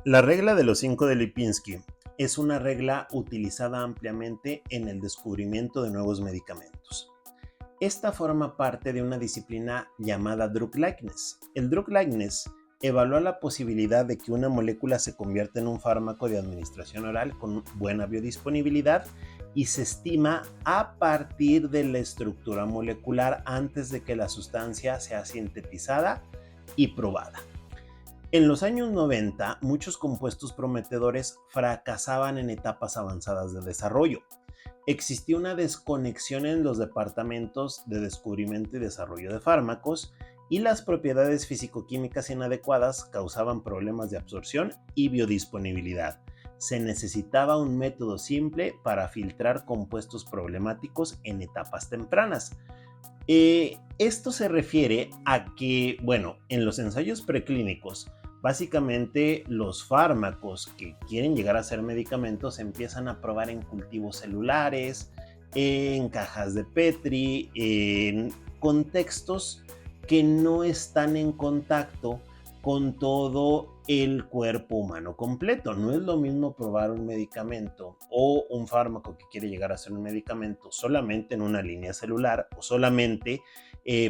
La regla de los 5 de Lipinski es una regla utilizada ampliamente en el descubrimiento de nuevos medicamentos. Esta forma parte de una disciplina llamada drug likeness. El drug likeness evalúa la posibilidad de que una molécula se convierta en un fármaco de administración oral con buena biodisponibilidad y se estima a partir de la estructura molecular antes de que la sustancia sea sintetizada y probada. En los años 90, muchos compuestos prometedores fracasaban en etapas avanzadas de desarrollo. Existía una desconexión en los departamentos de descubrimiento y desarrollo de fármacos y las propiedades físico-químicas inadecuadas causaban problemas de absorción y biodisponibilidad. Se necesitaba un método simple para filtrar compuestos problemáticos en etapas tempranas. Esto se refiere a que, en los ensayos preclínicos, básicamente los fármacos que quieren llegar a ser medicamentos se empiezan a probar en cultivos celulares, en cajas de Petri, en contextos que no están en contacto con todo el cuerpo humano completo. No es lo mismo probar un medicamento o un fármaco que quiere llegar a ser un medicamento solamente en una línea celular o solamente,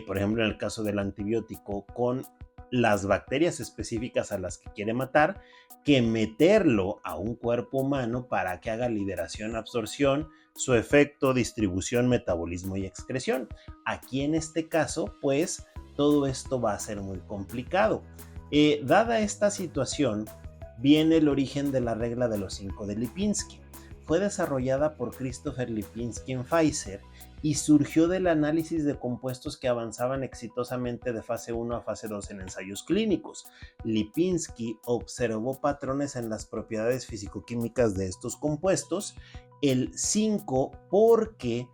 por ejemplo, en el caso del antibiótico, con las bacterias específicas a las que quiere matar, que meterlo a un cuerpo humano para que haga liberación, absorción, su efecto, distribución, metabolismo y excreción. Aquí en este caso, pues, todo esto va a ser muy complicado. Dada esta situación, viene el origen de la regla de los 5 de Lipinski. Fue desarrollada por Christopher Lipinski en Pfizer y surgió del análisis de compuestos que avanzaban exitosamente de fase 1 a fase 2 en ensayos clínicos. Lipinski observó patrones en las propiedades físico-químicas de estos compuestos, el 5 porque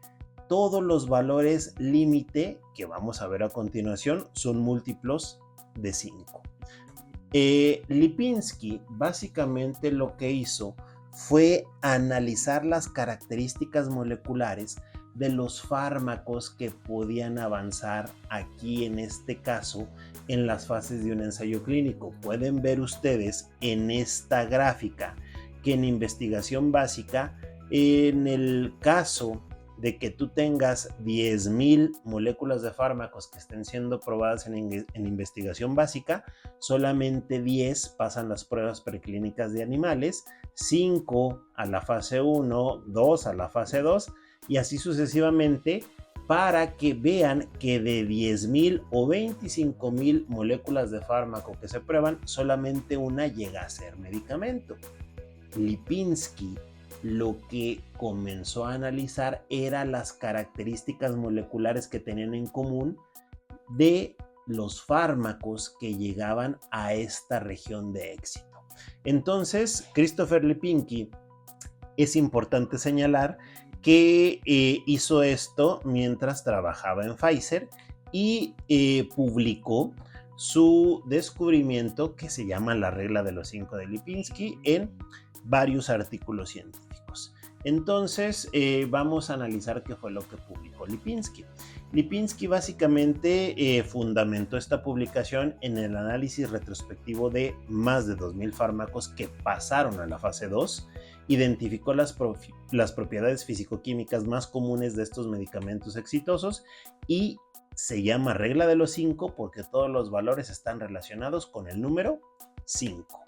todos los valores límite que vamos a ver a continuación son múltiplos de 5. Lipinski básicamente lo que hizo fue analizar las características moleculares de los fármacos que podían avanzar aquí en este caso en las fases de un ensayo clínico. Pueden ver ustedes en esta gráfica que en investigación básica, en el caso de que tú tengas 10,000 moléculas de fármacos que estén siendo probadas en investigación básica, solamente 10 pasan las pruebas preclínicas de animales, 5 a la fase 1, 2 a la fase 2 y así sucesivamente, para que vean que de 10,000 o 25,000 moléculas de fármaco que se prueban, solamente una llega a ser medicamento. Lipinski lo que comenzó a analizar eran las características moleculares que tenían en común de los fármacos que llegaban a esta región de éxito. Entonces, Christopher Lipinski, es importante señalar que hizo esto mientras trabajaba en Pfizer y publicó su descubrimiento que se llama la regla de los 5 de Lipinski en varios artículos científicos. Entonces, vamos a analizar qué fue lo que publicó Lipinski. Lipinski básicamente fundamentó esta publicación en el análisis retrospectivo de más de 2,000 fármacos que pasaron a la fase 2, identificó las propiedades físico-químicas más comunes de estos medicamentos exitosos y se llama regla de los 5 porque todos los valores están relacionados con el número 5.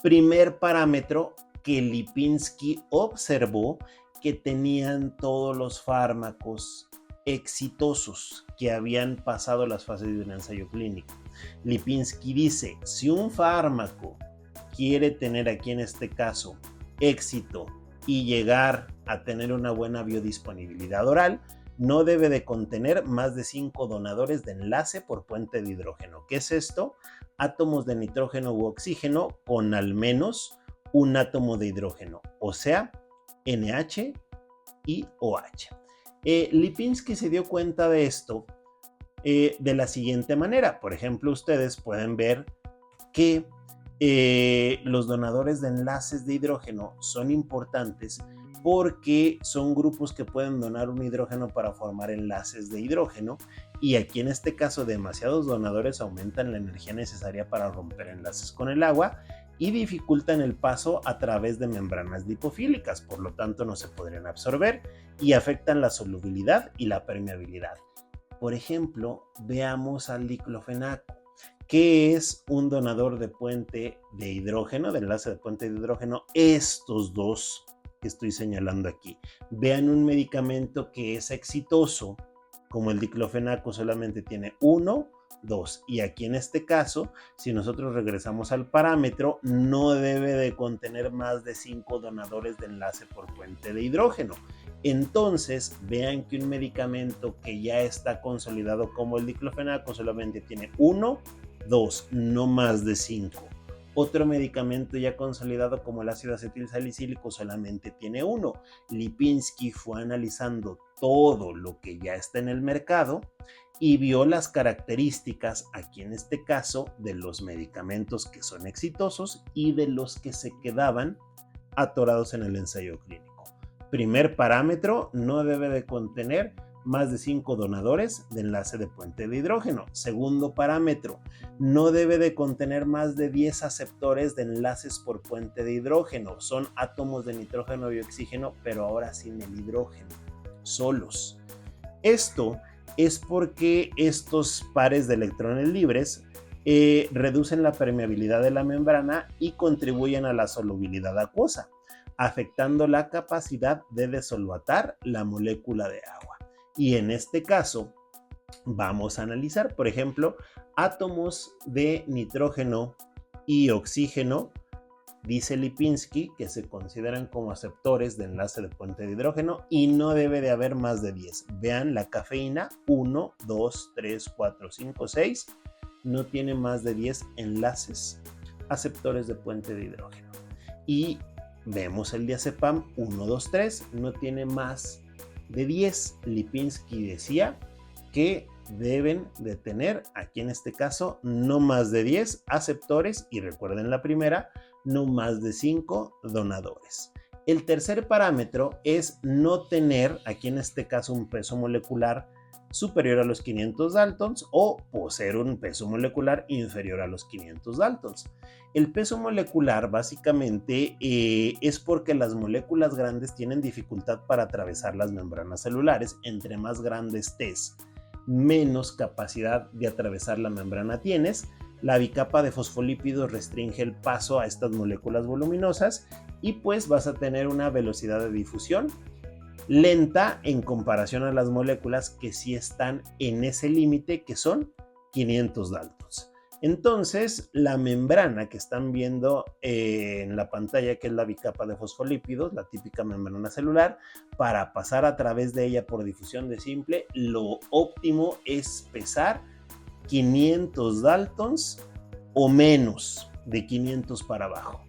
Primer parámetro que Lipinski observó que tenían todos los fármacos exitosos que habían pasado las fases de un ensayo clínico. Lipinski dice, si un fármaco quiere tener aquí en este caso éxito y llegar a tener una buena biodisponibilidad oral, no debe de contener más de 5 donadores de enlace por puente de hidrógeno. ¿Qué es esto? Átomos de nitrógeno u oxígeno con al menos un átomo de hidrógeno, o sea, NH y OH. Lipinski se dio cuenta de esto de la siguiente manera. Por ejemplo, ustedes pueden ver que los donadores de enlaces de hidrógeno son importantes porque son grupos que pueden donar un hidrógeno para formar enlaces de hidrógeno y aquí en este caso demasiados donadores aumentan la energía necesaria para romper enlaces con el agua y dificultan el paso a través de membranas lipofílicas, por lo tanto no se podrían absorber y afectan la solubilidad y la permeabilidad. Por ejemplo, veamos al diclofenaco, que es un donador de puente de hidrógeno, de enlace de puente de hidrógeno, estos dos que estoy señalando aquí. Vean un medicamento que es exitoso, como el diclofenaco solamente tiene 1, 2. Y aquí en este caso, si nosotros regresamos al parámetro, no debe de contener más de 5 donadores de enlace por puente de hidrógeno. Entonces, vean que un medicamento que ya está consolidado como el diclofenaco solamente tiene 1, 2, no más de 5. Otro medicamento ya consolidado como el ácido acetilsalicílico solamente tiene 1. Lipinski fue analizando todo lo que ya está en el mercado y vio las características, aquí en este caso, de los medicamentos que son exitosos y de los que se quedaban atorados en el ensayo clínico. Primer parámetro, no debe de contener más de 5 donadores de enlace de puente de hidrógeno. Segundo parámetro, no debe de contener más de 10 aceptores de enlaces por puente de hidrógeno. Son átomos de nitrógeno y oxígeno, pero ahora sin el hidrógeno, solos. Esto es porque estos pares de electrones libres reducen la permeabilidad de la membrana y contribuyen a la solubilidad acuosa, afectando la capacidad de desolvatar la molécula de agua. Y en este caso, vamos a analizar, por ejemplo, átomos de nitrógeno y oxígeno. Dice Lipinski que se consideran como aceptores de enlace de puente de hidrógeno y no debe de haber más de 10. Vean la cafeína, 1, 2, 3, 4, 5, 6. No tiene más de 10 enlaces aceptores de puente de hidrógeno. Y vemos el diazepam, 1, 2, 3. No tiene más de 10. Lipinski decía que deben de tener, aquí en este caso, no más de 10 aceptores y recuerden la primera, no más de 5 donadores. El tercer parámetro es no tener, aquí en este caso, un peso molecular superior a los 500 Daltons o poseer un peso molecular inferior a los 500 Daltons. El peso molecular básicamente es porque las moléculas grandes tienen dificultad para atravesar las membranas celulares. Entre más grande estés, menos capacidad de atravesar la membrana tienes. La bicapa de fosfolípidos restringe el paso a estas moléculas voluminosas y pues vas a tener una velocidad de difusión lenta en comparación a las moléculas que sí están en ese límite, que son 500 Daltons. Entonces, la membrana que están viendo en la pantalla, que es la bicapa de fosfolípidos, la típica membrana celular, para pasar a través de ella por difusión de simple, lo óptimo es pesar 500 Daltons o menos de 500 para abajo.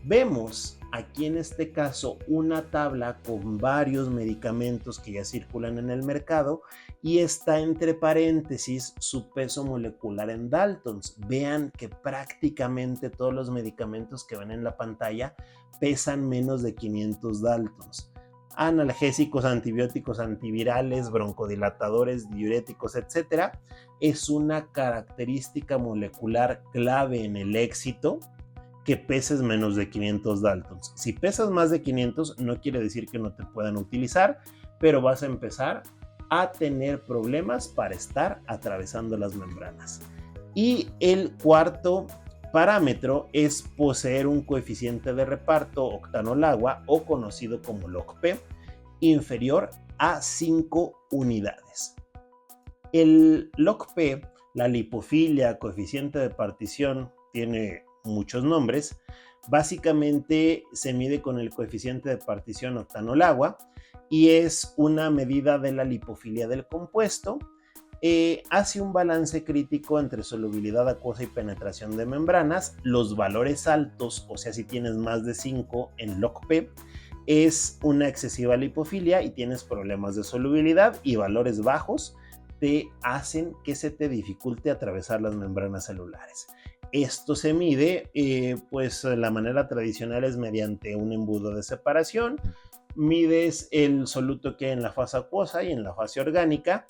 Vemos aquí en este caso una tabla con varios medicamentos que ya circulan en el mercado y está entre paréntesis su peso molecular en Daltons. Vean que prácticamente todos los medicamentos que ven en la pantalla pesan menos de 500 Daltons. Analgésicos, antibióticos, antivirales, broncodilatadores, diuréticos, etc. Es una característica molecular clave en el éxito que peses menos de 500 Daltons. Si pesas más de 500, no quiere decir que no te puedan utilizar, pero vas a empezar a tener problemas para estar atravesando las membranas. Y el cuarto parámetro es poseer un coeficiente de reparto octanol-agua o conocido como LOCP inferior a 5 unidades. El LOCP, la lipofilia, coeficiente de partición, tiene muchos nombres. Básicamente se mide con el coeficiente de partición octanol-agua y es una medida de la lipofilia del compuesto. Hace un balance crítico entre solubilidad acuosa y penetración de membranas. Los valores altos, o sea, si tienes más de 5 en LOCP, es una excesiva lipofilia y tienes problemas de solubilidad, y valores bajos te hacen que se te dificulte atravesar las membranas celulares. Esto se mide, pues la manera tradicional es mediante un embudo de separación. Mides el soluto que hay en la fase acuosa y en la fase orgánica.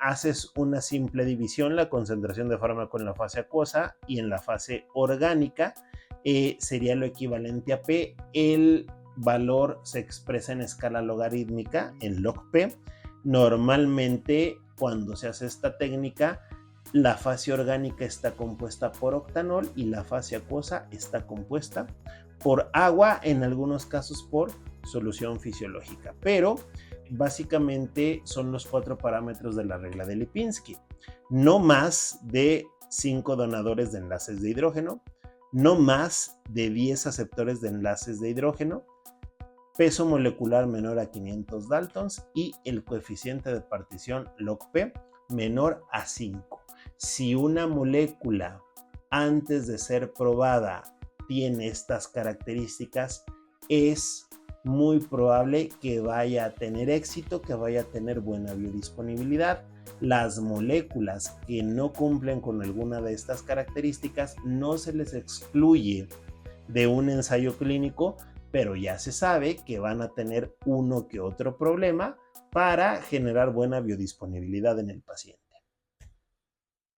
Haces una simple división, la concentración de fármaco en la fase acuosa y en la fase orgánica. sería lo equivalente a P. El valor se expresa en escala logarítmica, en log P. Normalmente, cuando se hace esta técnica, la fase orgánica está compuesta por octanol y la fase acuosa está compuesta por agua, en algunos casos por solución fisiológica. Pero básicamente son los 4 parámetros de la regla de Lipinski. No más de 5 donadores de enlaces de hidrógeno, no más de 10 aceptores de enlaces de hidrógeno, peso molecular menor a 500 Daltons y el coeficiente de partición log P menor a 5. Si una molécula antes de ser probada tiene estas características, es muy probable que vaya a tener éxito, que vaya a tener buena biodisponibilidad. Las moléculas que no cumplen con alguna de estas características no se les excluye de un ensayo clínico, pero ya se sabe que van a tener uno que otro problema para generar buena biodisponibilidad en el paciente.